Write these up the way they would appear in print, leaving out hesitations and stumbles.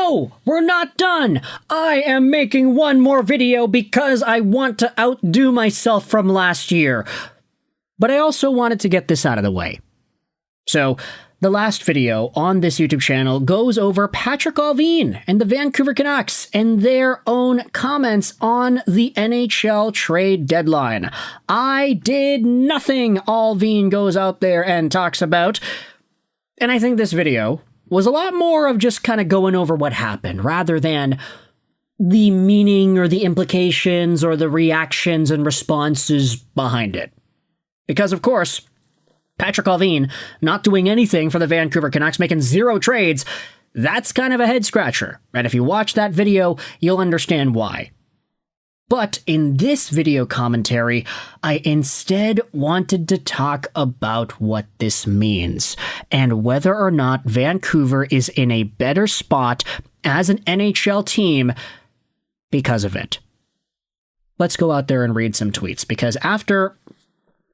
no, we're not done. I am making one more video because I want to outdo myself from last year. But I also wanted to get this out of the way. So, the last video on this YouTube channel goes over Patrik Allvin and the Vancouver Canucks and their own comments on the NHL trade deadline. I did nothing, Allvin goes out there and talks about. And I think this video was a lot more of just kind of going over what happened, rather than the meaning or the implications or the reactions and responses behind it. Because, of course, Patrik Allvin not doing anything for the Vancouver Canucks, making 0 trades, that's kind of a head-scratcher. And if you watch that video, you'll understand why. But in this video commentary, I instead wanted to talk about what this means, and whether or not Vancouver is in a better spot as an NHL team because of it. Let's go out there and read some tweets, because after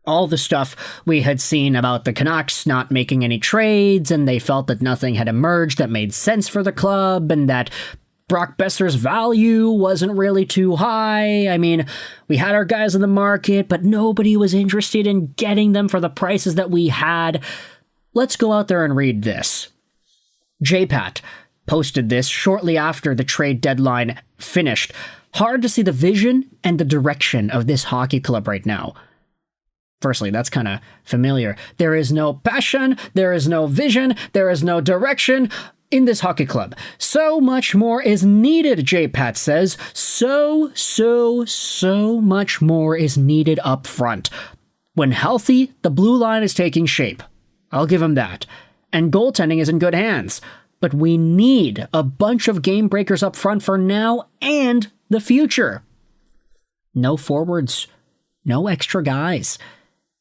all the stuff we had seen about the Canucks not making any trades, and they felt that nothing had emerged that made sense for the club, and that Brock Boeser's value wasn't really too high. I mean, we had our guys in the market, but nobody was interested in getting them for the prices that we had. Let's go out there and read this. JPat posted this shortly after the trade deadline finished. Hard to see the vision and the direction of this hockey club right now. Firstly, that's kind of familiar. There is no passion, there is no vision, there is no direction in this hockey club. So much more is needed, JPat says. So much more is needed up front. When healthy, the blue line is taking shape. I'll give him that. And goaltending is in good hands. But we need a bunch of game breakers up front for now and the future. No forwards. No extra guys.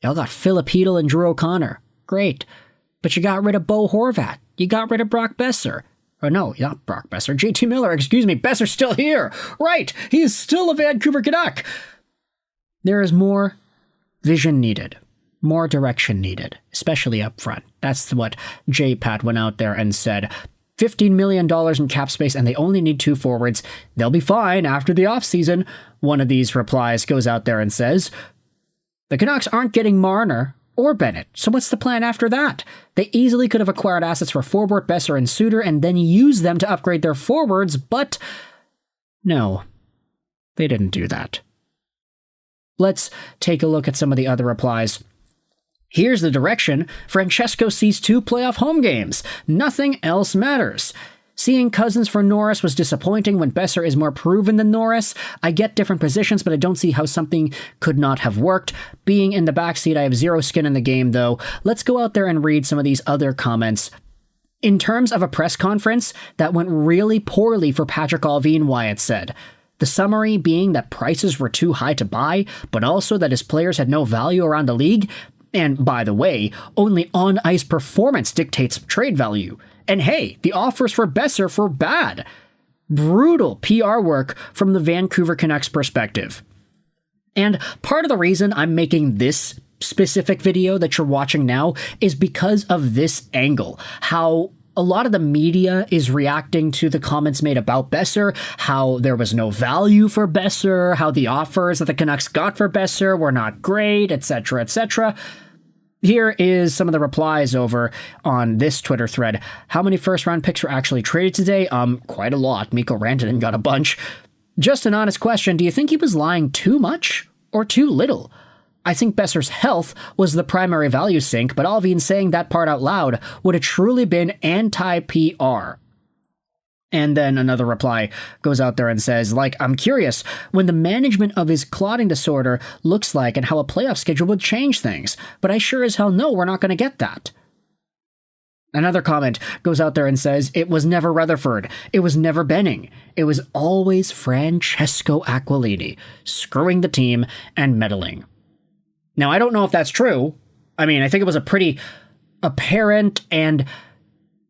Y'all got Filipino and Drew O'Connor. Great. But you got rid of Bo Horvat. You got rid of Brock Boeser. Or no, not Brock Boeser. JT Miller, excuse me. Boeser's still here. Right. He is still a Vancouver Canuck. There is more vision needed. More direction needed. Especially up front. That's what JPat went out there and said. $15 million in cap space, and they only need 2 forwards. They'll be fine after the offseason. One of these replies goes out there and says, the Canucks aren't getting Marner or Bennett, so what's the plan after that? They easily could have acquired assets for Forbort, Boeser, and Suter and then used them to upgrade their forwards, but no, they didn't do that. Let's take a look at some of the other replies. Here's the direction. Francesco sees 2 playoff home games. Nothing else matters. Seeing Cousins for Norris was disappointing when Boeser is more proven than Norris. I get different positions, but I don't see how something could not have worked. Being in the backseat, I have 0 skin in the game, though. Let's go out there and read some of these other comments. In terms of a press conference, that went really poorly for Patrik Allvin, Wyatt said. The summary being that prices were too high to buy, but also that his players had no value around the league. And, by the way, only on-ice performance dictates trade value. And hey, the offers for Boeser were bad. Brutal PR work from the Vancouver Canucks perspective. And part of the reason I'm making this specific video that you're watching now is because of this angle. How a lot of the media is reacting to the comments made about Boeser, how there was no value for Boeser, how the offers that the Canucks got for Boeser were not great, etc., etc. Here is some of the replies over on this Twitter thread. How many first-round picks were actually traded today? Quite a lot. Mikko Rantanen got a bunch. Just an honest question, do you think he was lying too much or too little? I think Boeser's health was the primary value sink, but Allvin saying that part out loud would have truly been anti-PR. And then another reply goes out there and says, I'm curious when the management of his clotting disorder looks like and how a playoff schedule would change things. But I sure as hell know we're not going to get that. Another comment goes out there and says, it was never Rutherford. It was never Benning. It was always Francesco Aquilini, screwing the team and meddling. Now, I don't know if that's true. I mean, I think it was a pretty apparent and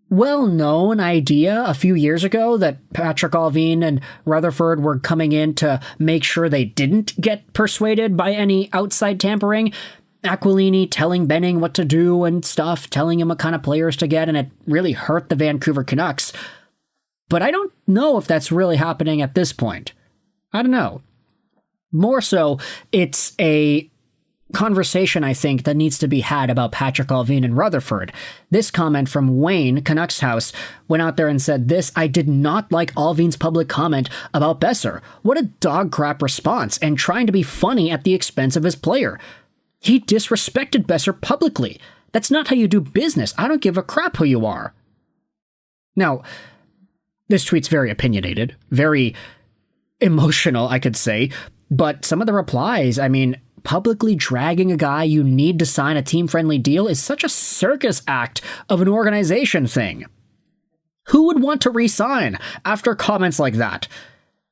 well-known idea a few years ago that Patrik Allvin and Rutherford were coming in to make sure they didn't get persuaded by any outside tampering. Aquilini telling Benning what to do and stuff, telling him what kind of players to get, and it really hurt the Vancouver Canucks. But I don't know if that's really happening at this point. I don't know. More so, it's a conversation, I think, that needs to be had about Patrik Allvin and Rutherford. This comment from Wayne, Canucks House, went out there and said this: "I did not like Allvin's public comment about Boeser. What a dog crap response, and trying to be funny at the expense of his player. He disrespected Boeser publicly. That's not how you do business. I don't give a crap who you are." Now, this tweet's very opinionated, very emotional, I could say, but some of the replies, I mean, publicly dragging a guy you need to sign a team-friendly deal is such a circus act of an organization thing. Who would want to re-sign after comments like that?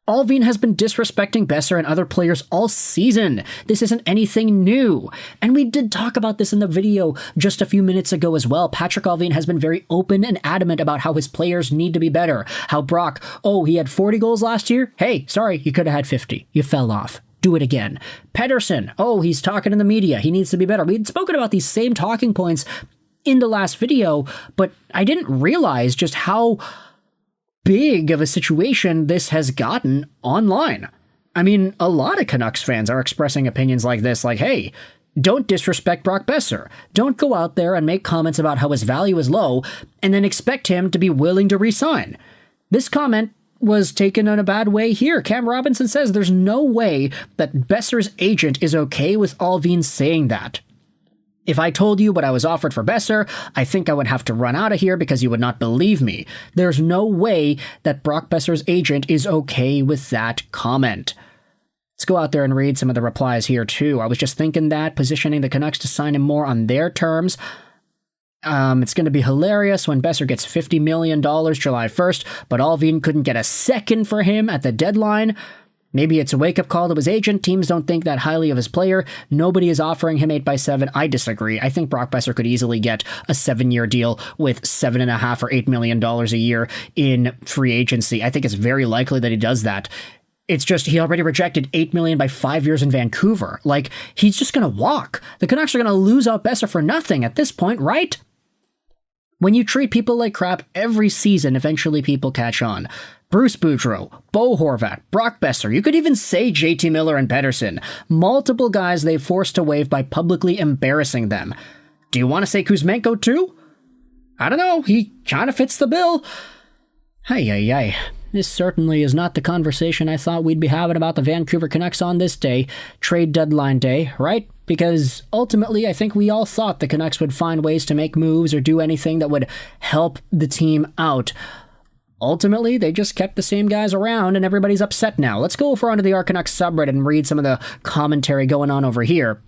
Allvin has been disrespecting Boeser and other players all season. This isn't anything new. And we did talk about this in the video just a few minutes ago as well. Patrik Allvin has been very open and adamant about how his players need to be better. How Brock, he had 40 goals last year? Hey, sorry, you could have had 50. You fell off. Do it again. Pedersen, he's talking in the media. He needs to be better. We'd spoken about these same talking points in the last video, but I didn't realize just how big of a situation this has gotten online. I mean, a lot of Canucks fans are expressing opinions like this, like, hey, don't disrespect Brock Boeser. Don't go out there and make comments about how his value is low and then expect him to be willing to resign. This comment was taken in a bad way here. Cam Robinson says there's no way that Boeser's agent is okay with Allvin saying that. If I told you what I was offered for Boeser, I think I would have to run out of here because you would not believe me. There's no way that Brock Boeser's agent is okay with that comment. Let's go out there and read some of the replies here too. I was just thinking that, positioning the Canucks to sign him more on their terms. It's going to be hilarious when Boeser gets $50 million July 1st, but Allvin couldn't get a second for him at the deadline. Maybe it's a wake-up call to his agent. Teams don't think that highly of his player. Nobody is offering him 8x7. I disagree. I think Brock Boeser could easily get a 7-year deal with $7.5 or $8 million a year in free agency. I think it's very likely that he does that. It's just he already rejected $8 million by 5 years in Vancouver. Like, he's just going to walk. The Canucks are going to lose out Boeser for nothing at this point, right? When you treat people like crap every season, eventually people catch on. Bruce Boudreau, Bo Horvat, Brock Boeser, you could even say JT Miller and Pedersen. Multiple guys they forced to waive by publicly embarrassing them. Do you want to say Kuzmenko too? I don't know, he kind of fits the bill. Ay. This certainly is not the conversation I thought we'd be having about the Vancouver Canucks on this day, trade deadline day, right? Because ultimately, I think we all thought the Canucks would find ways to make moves or do anything that would help the team out. Ultimately, they just kept the same guys around and everybody's upset now. Let's go over onto the Canucks subreddit and read some of the commentary going on over here,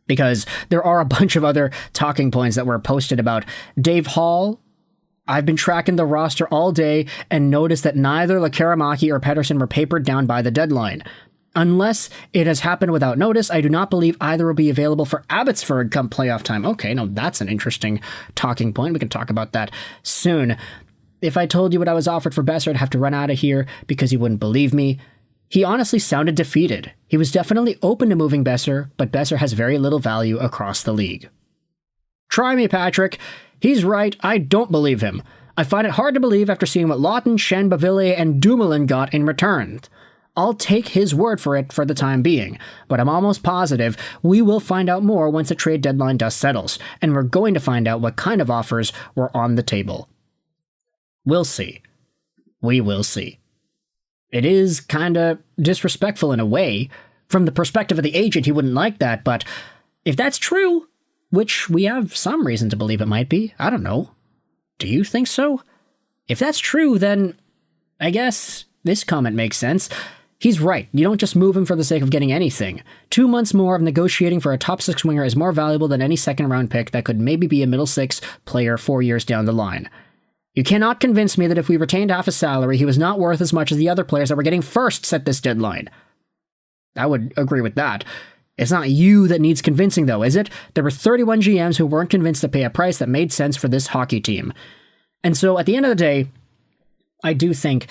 because there are a bunch of other talking points that were posted about Dave Hall. I've been tracking the roster all day and noticed that neither Lekaramaki or Pedersen were papered down by the deadline. Unless it has happened without notice, I do not believe either will be available for Abbotsford come playoff time. Okay, now that's an interesting talking point. We can talk about that soon. If I told you what I was offered for Boeser, I'd have to run out of here because you wouldn't believe me. He honestly sounded defeated. He was definitely open to moving Boeser, but Boeser has very little value across the league. Try me, Patrick. He's right. I don't believe him. I find it hard to believe after seeing what Lawton, Shen, Bavilier, and Dumoulin got in return. I'll take his word for it for the time being, but I'm almost positive we will find out more once the trade deadline dust settles, and we're going to find out what kind of offers were on the table. We'll see. We will see. It is kind of disrespectful in a way. From the perspective of the agent, he wouldn't like that, but if that's true, which we have some reason to believe it might be, I don't know. Do you think so? If that's true, then I guess this comment makes sense. He's right. You don't just move him for the sake of getting anything. 2 months more of negotiating for a top 6 winger is more valuable than any second-round pick that could maybe be a middle 6 player 4 years down the line. You cannot convince me that if we retained half his salary, he was not worth as much as the other players that were getting firsts at this deadline. I would agree with that. It's not you that needs convincing, though, is it? There were 31 GMs who weren't convinced to pay a price that made sense for this hockey team. And so, at the end of the day, I do think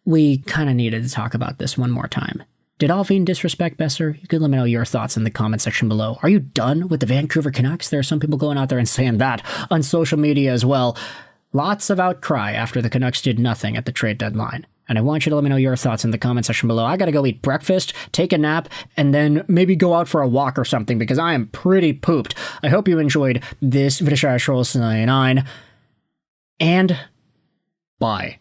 we kind of needed to talk about this one more time. Did Allvin disrespect Boeser? You could let me know your thoughts in the comment section below. Are you done with the Vancouver Canucks? There are some people going out there and saying that on social media as well. Lots of outcry after the Canucks did nothing at the trade deadline. And I want you to let me know your thoughts in the comment section below. I gotta go eat breakfast, take a nap, and then maybe go out for a walk or something because I am pretty pooped. I hope you enjoyed this video. And bye.